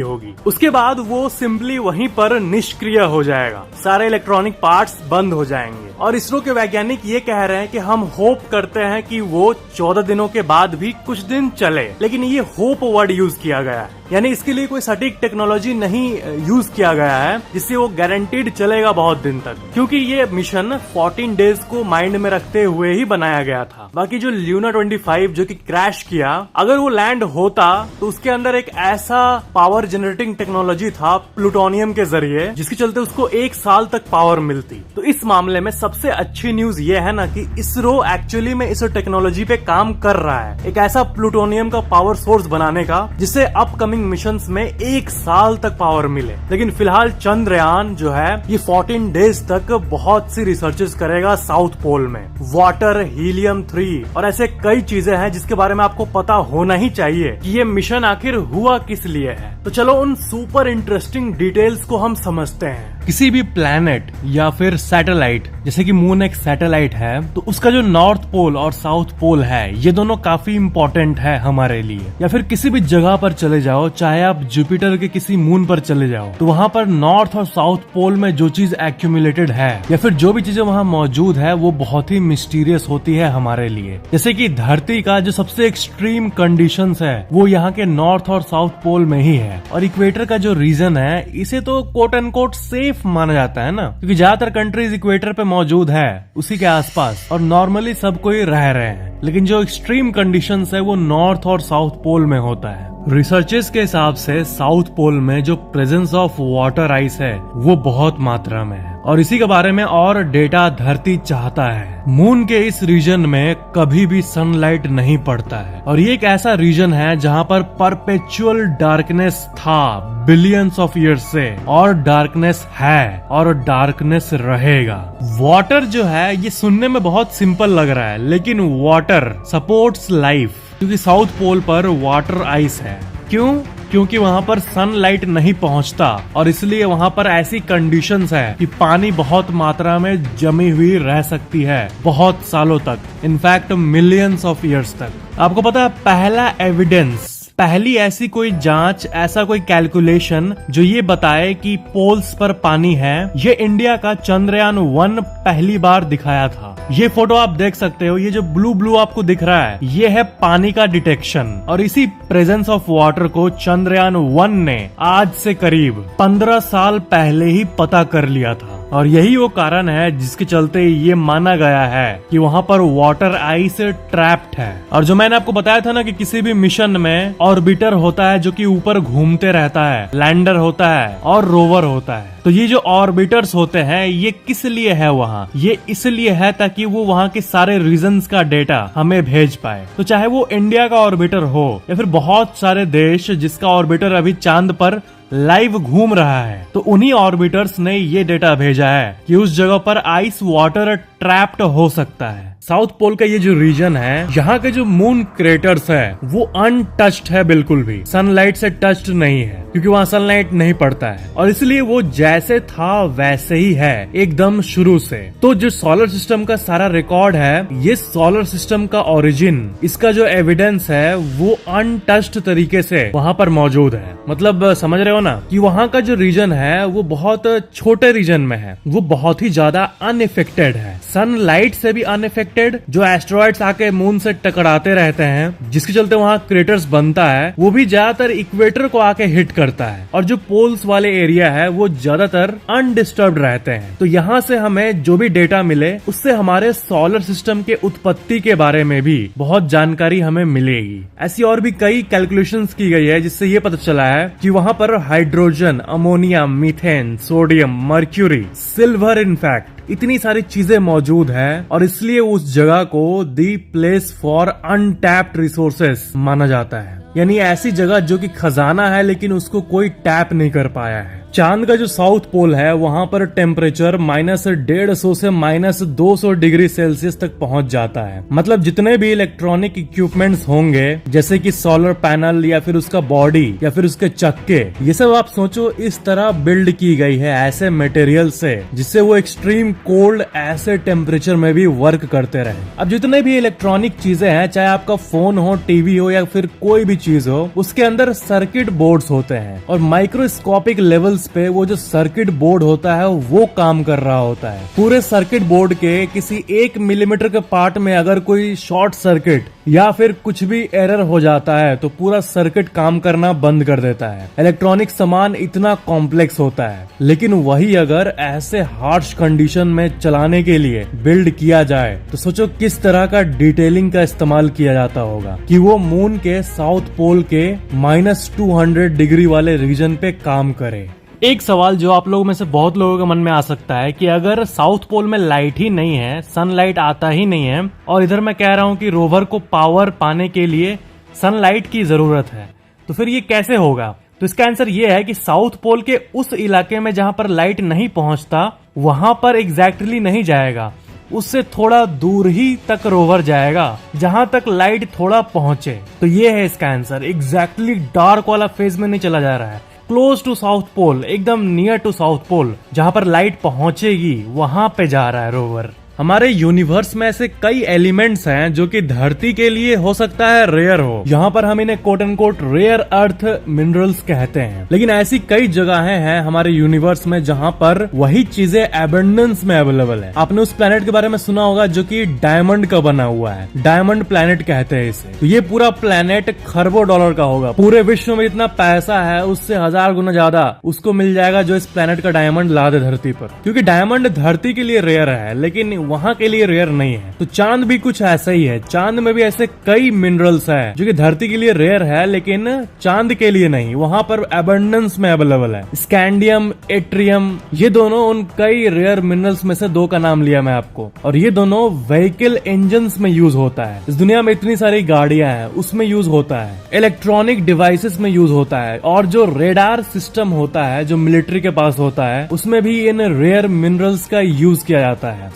होगी। उसके बाद वो सिंपली वहीं पर निष्क्रिय हो जाएगा, सारे इलेक्ट्रॉनिक पार्ट्स बंद हो जाएंगे। और इसरो के वैज्ञानिक ये कह रहे हैं कि हम होप करते हैं कि वो 14 दिनों के बाद भी कुछ दिन चले, लेकिन ये होप वर्ड यूज किया गया है, यानी इसके लिए कोई सटीक टेक्नोलॉजी नहीं यूज किया गया है जिससे वो गारंटीड चलेगा बहुत दिन तक, क्योंकि ये मिशन 14 डेज को माइंड में रखते हुए ही बनाया गया था। बाकी जो ल्यूना 25 जो कि क्रैश किया, अगर वो लैंड होता तो उसके अंदर एक ऐसा पावर जनरेटिंग टेक्नोलॉजी था प्लूटोनियम के जरिए, जिसके चलते उसको 1 साल तक पावर मिलती। तो इस मामले में सबसे अच्छी न्यूज ये है ना कि इसरो एक्चुअली में इस टेक्नोलॉजी पे काम कर रहा है, एक ऐसा प्लूटोनियम का पावर सोर्स बनाने का जिससे अपकमिंग मिशंस में 1 साल तक पावर मिले। लेकिन फिलहाल चंद्रयान जो है ये 14 डेज तक बहुत सी रिसर्चेस करेगा साउथ पोल में, वाटर, हीलियम 3 और ऐसे कई चीजें हैं जिसके बारे में आपको पता होना ही चाहिए कि ये मिशन आखिर हुआ किस लिए है। तो चलो उन सुपर इंटरेस्टिंग डिटेल्स को हम समझते हैं। किसी भी प्लैनेट या फिर सैटेलाइट, जैसे कि मून एक सैटेलाइट है, तो उसका जो नॉर्थ पोल और साउथ पोल है ये दोनों काफी इंपॉर्टेंट है हमारे लिए। या फिर किसी भी जगह पर चले जाओ, चाहे आप जुपिटर के किसी मून पर चले जाओ, तो वहाँ पर नॉर्थ और साउथ पोल में जो चीज एक्यूमुलेटेड है या फिर जो भी चीजें वहाँ मौजूद है वो बहुत ही मिस्टीरियस होती है हमारे लिए। जैसे कि धरती का जो सबसे एक्सट्रीम कंडीशंस है वो यहाँ के नॉर्थ और साउथ पोल में ही है, और इक्वेटर का जो रीजन है इसे तो कोट एंड कोट सेफ माना जाता है ना, क्योंकि ज्यादातर कंट्रीज इक्वेटर पे मौजूद है उसी के आसपास और नॉर्मली सब कोई रह रहे हैं। लेकिन जो एक्सट्रीम कंडीशंस है वो नॉर्थ और साउथ पोल में होता है। रिसर्चेस के हिसाब से साउथ पोल में जो प्रेजेंस ऑफ वाटर आइस है वो बहुत मात्रा में है, और इसी के बारे में और डेटा धरती चाहता है। मून के इस रीजन में कभी भी सनलाइट नहीं पड़ता है, और ये एक ऐसा रीजन है जहाँ पर परपेचुअल डार्कनेस था बिलियंस ऑफ ईयर्स से, और डार्कनेस है और डार्कनेस रहेगा। वाटर जो है ये सुनने में बहुत सिंपल लग रहा है, लेकिन वाटर सपोर्ट्स लाइफ, क्योंकि साउथ पोल पर वाटर आइस है। क्यों? क्योंकि वहाँ पर सनलाइट नहीं पहुँचता, और इसलिए वहाँ पर ऐसी कंडीशंस है कि पानी बहुत मात्रा में जमी हुई रह सकती है बहुत सालों तक, इनफैक्ट मिलियंस ऑफ ईयर्स तक। आपको पता है पहला एविडेंस, पहली ऐसी कोई जांच, ऐसा कोई कैलकुलेशन जो ये बताए कि पोल्स पर पानी है, ये इंडिया का चंद्रयान 1 पहली बार दिखाया था। ये फोटो आप देख सकते हो, ये जो ब्लू ब्लू आपको दिख रहा है ये है पानी का डिटेक्शन, और इसी प्रेजेंस ऑफ वाटर को चंद्रयान 1 ने आज से करीब 15 साल पहले ही पता कर लिया था। और यही वो कारण है जिसके चलते ये माना गया है कि वहाँ पर वाटर आइस ट्रैप्ड है। और जो मैंने आपको बताया था ना कि किसी भी मिशन में ऑर्बिटर होता है जो कि ऊपर घूमते रहता है, लैंडर होता है और रोवर होता है। तो ये जो ऑर्बिटर्स होते हैं ये किस लिए है वहाँ? ये इसलिए है ताकि वो वहाँ के सारे रीजन्स का डेटा हमें भेज पाए। तो चाहे वो इंडिया का ऑर्बिटर हो या फिर बहुत सारे देश जिसका ऑर्बिटर अभी चांद पर लाइव घूम रहा है, तो उन्हीं ऑर्बिटर्स ने ये डेटा भेजा है कि उस जगह पर आइस वाटर ट्रैप्ड हो सकता है। साउथ पोल का ये जो रीजन है, यहाँ के जो मून क्रेटर्स है वो अनटच्ड है, बिल्कुल भी सनलाइट से टच्ड नहीं है, क्योंकि वहाँ सनलाइट नहीं पड़ता है, और इसलिए वो जैसे था वैसे ही है एकदम शुरू से। तो जो सोलर सिस्टम का सारा रिकॉर्ड है, ये सोलर सिस्टम का ओरिजिन, इसका जो एविडेंस है वो अनटच्ड तरीके से वहाँ पर मौजूद है। मतलब समझ रहे हो ना कि वहाँ का जो रीजन है वो बहुत छोटे रीजन में है, वो बहुत ही ज्यादा अनइफेक्टेड है, सनलाइट से भी अनइफेक्टेड, जो एस्ट्रॉइड्स आके मून से टकराते रहते हैं जिसके चलते वहाँ क्रेटर्स बनता है, वो भी ज्यादातर इक्वेटर को आके हिट करता है, और जो पोल्स वाले एरिया है वो ज्यादातर अनडिस्टर्ब्ड रहते हैं। तो यहाँ से हमें जो भी डेटा मिले उससे हमारे सोलर सिस्टम के उत्पत्ति के बारे में भी बहुत जानकारी हमें मिलेगी। ऐसी और भी कई कैलकुलेशंस की गई है जिससे ये पता चला है कि वहाँ पर hydrogen, ammonia, methane, sodium, mercury, silver, in fact इतनी सारी चीजें मौजूद है, और इसलिए उस जगह को the place for untapped resources माना जाता है। यानी ऐसी जगह जो कि खजाना है लेकिन उसको कोई टैप नहीं कर पाया है। चांद का जो साउथ पोल है वहां पर टेम्परेचर -150 से -200 डिग्री सेल्सियस तक पहुंच जाता है। मतलब जितने भी इलेक्ट्रॉनिक इक्विपमेंट्स होंगे जैसे कि सोलर पैनल या फिर उसका बॉडी या फिर उसके चक्के, ये सब आप सोचो इस तरह बिल्ड की गई है ऐसे मटेरियल से जिससे वो एक्सट्रीम कोल्ड ऐसे टेम्परेचर में भी वर्क करते रहे। अब जितने भी इलेक्ट्रॉनिक चीजें हैं, चाहे आपका फोन हो, टीवी हो या फिर कोई भी चीज हो, उसके अंदर सर्किट बोर्ड्स होते हैं और माइक्रोस्कोपिक लेवल्स पे वो जो सर्किट बोर्ड होता है वो काम कर रहा होता है। पूरे सर्किट बोर्ड के किसी 1 मिलीमीटर के पार्ट में अगर कोई शॉर्ट सर्किट या फिर कुछ भी एरर हो जाता है तो पूरा सर्किट काम करना बंद कर देता है। इलेक्ट्रॉनिक सामान इतना कॉम्प्लेक्स होता है, लेकिन वही अगर ऐसे हार्श कंडीशन में चलाने के लिए बिल्ड किया जाए तो सोचो किस तरह का डिटेलिंग का इस्तेमाल किया जाता होगा कि वो मून के साउथ पोल के -200 डिग्री वाले रीजन पे काम करे। एक सवाल जो आप लोगों में से बहुत लोगों के मन में आ सकता है कि अगर साउथ पोल में लाइट ही नहीं है, सनलाइट आता ही नहीं है, और इधर मैं कह रहा हूँ कि रोवर को पावर पाने के लिए सनलाइट की जरूरत है, तो फिर ये कैसे होगा? तो इसका आंसर ये है कि साउथ पोल के उस इलाके में जहां पर लाइट नहीं पहुंचता वहां पर एग्जैक्टली नहीं जाएगा, उससे थोड़ा दूर ही तक रोवर जाएगा जहां तक लाइट थोड़ा पहुंचे। तो ये है इसका आंसर। एग्जैक्टली डार्क वाला फेज में नहीं चला जा रहा है, क्लोज टू साउथ पोल, एकदम नियर टू साउथ पोल, जहां पर लाइट पहुंचेगी वहां पे जा रहा है रोवर। हमारे यूनिवर्स में ऐसे कई एलिमेंट्स हैं जो कि धरती के लिए हो सकता है रेयर हो। यहाँ पर हम इन्हें quote and quote rare earth minerals कहते हैं, लेकिन ऐसी कई जगहें हैं हमारे यूनिवर्स में जहाँ पर वही चीजें एबंडेंस में अवेलेबल है। आपने उस प्लेनेट के बारे में सुना होगा जो कि डायमंड का बना हुआ है, डायमंड प्लेनेट कहते हैं इसे। तो ये पूरा प्लेनेट खरबों डॉलर का होगा। पूरे विश्व में इतना पैसा है उससे 1000 गुना ज्यादा उसको मिल जाएगा जो इस प्लेनेट का डायमंड ला दे धरती पर, क्योंकि डायमंड धरती के लिए रेयर है लेकिन वहाँ के लिए रेयर नहीं है। तो चांद भी कुछ ऐसा ही है। चांद में भी ऐसे कई मिनरल्स हैं जो कि धरती के लिए रेयर है लेकिन चांद के लिए नहीं, वहाँ पर एबंडेंस में अवेलेबल है। स्कैंडियम, एट्रियम, ये दोनों उन कई रेयर मिनरल्स में से 2 का नाम लिया मैं आपको, और ये दोनों व्हीकल इंजन्स में यूज होता है। इस दुनिया में इतनी सारी गाड़ियां हैं उसमें यूज होता है, इलेक्ट्रॉनिक डिवाइसेस में यूज होता है, और जो रेडार सिस्टम होता है जो मिलिट्री के पास होता है उसमें भी इन रेयर मिनरल्स का यूज किया जाता है।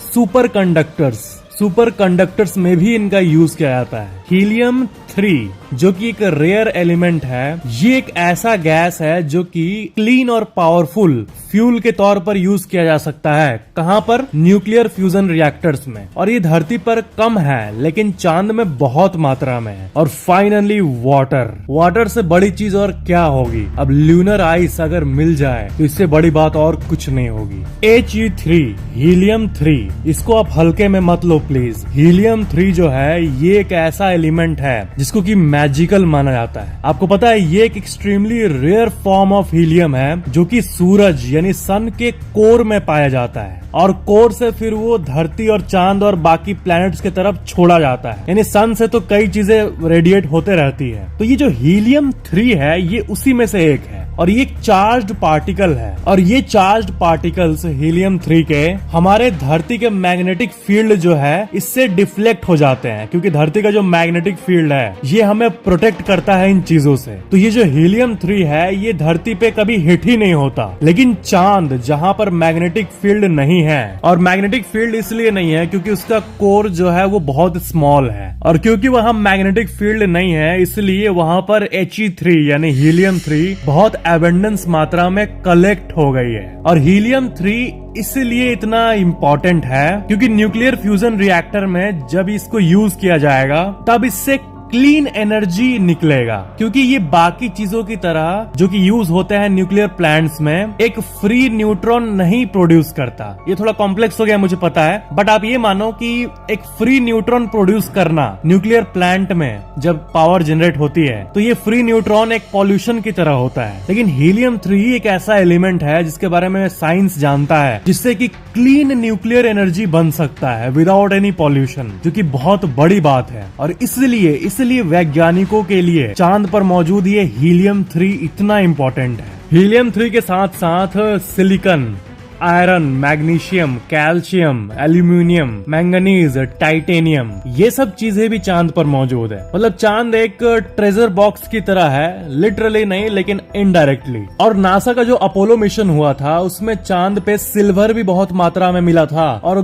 सुपर कंडक्टर्स में भी इनका यूज किया जाता है। हीलियम 3 जो कि एक रेयर एलिमेंट है, ये एक ऐसा गैस है जो कि क्लीन और पावरफुल फ्यूल के तौर पर यूज किया जा सकता है। कहां पर? न्यूक्लियर फ्यूजन रिएक्टर्स में। और ये धरती पर कम है लेकिन चांद में बहुत मात्रा में है। और फाइनली वाटर से बड़ी चीज और क्या होगी? अब ल्यूनर आइस अगर मिल जाए तो इससे बड़ी बात और कुछ नहीं होगी। He3 हीलियम 3, इसको आप हल्के में मत लो प्लीज। हीलियम 3 जो है ये एक ऐसा एलिमेंट है जिसको कि मैजिकल माना जाता है। आपको पता है ये एक extremely rare form of helium है जो कि सूरज यानी सन के कोर में पाया जाता है, और कोर से फिर वो धरती और चांद और बाकी प्लैनेट्स की तरफ छोड़ा जाता है। यानी सन से तो कई चीजें रेडिएट होते रहती है। तो ये जो हीलियम 3 है ये उसी में से एक है, और ये एक चार्ज्ड पार्टिकल है, और ये चार्ज्ड पार्टिकल्स हीलियम 3 के हमारे धरती के मैग्नेटिक फील्ड जो है इससे डिफ्लेक्ट हो जाते हैं, क्योंकि धरती का जो मैग्नेटिक फील्ड है ये हमें प्रोटेक्ट करता है इन चीजों से। तो ये जो हीलियम 3 है ये धरती पे कभी हिट ही नहीं होता, लेकिन चांद जहां पर मैग्नेटिक फील्ड नहीं है, और मैग्नेटिक फील्ड इसलिए नहीं है क्योंकि उसका कोर जो है वो बहुत स्मॉल है, और क्योंकि वहां मैग्नेटिक फील्ड नहीं है इसलिए वहां पर He3 यानी हीलियम 3 बहुत एबंडेंस मात्रा में कलेक्ट हो गई है। और हीलियम 3 इसलिए इतना इम्पोर्टेंट है क्योंकि न्यूक्लियर फ्यूजन रिएक्टर में जब इसको यूज किया जाएगा तब इससे क्लीन एनर्जी निकलेगा, क्योंकि ये बाकी चीजों की तरह जो कि यूज होते हैं न्यूक्लियर प्लांट्स में एक फ्री न्यूट्रॉन नहीं प्रोड्यूस करता। ये थोड़ा कॉम्प्लेक्स हो गया मुझे पता है, बट आप ये मानो कि एक फ्री न्यूट्रॉन प्रोड्यूस करना न्यूक्लियर प्लांट में जब पावर जनरेट होती है तो ये फ्री न्यूट्रॉन एक पॉल्यूशन की तरह होता है। लेकिन हीलियम 3 एक ऐसा एलिमेंट है जिसके बारे में साइंस जानता है, जिससे कि क्लीन न्यूक्लियर एनर्जी बन सकता है विदाउट एनी पॉल्यूशन, जो कि बहुत बड़ी बात है। और इसलिए वैज्ञानिकों के लिए चांद पर मौजूद ये हीलियम 3 इतना इम्पोर्टेंट है। हीलियम 3 के साथ साथ silicon, iron, magnesium, calcium, aluminium, manganese, titanium, ये सब चीजें भी चांद पर मौजूद है। मतलब चांद एक ट्रेजर बॉक्स की तरह है, लिटरली नहीं लेकिन इनडायरेक्टली। और नासा का जो अपोलो मिशन हुआ था उसमें चांद पे सिल्वर भी बहुत मात्रा में मिला था और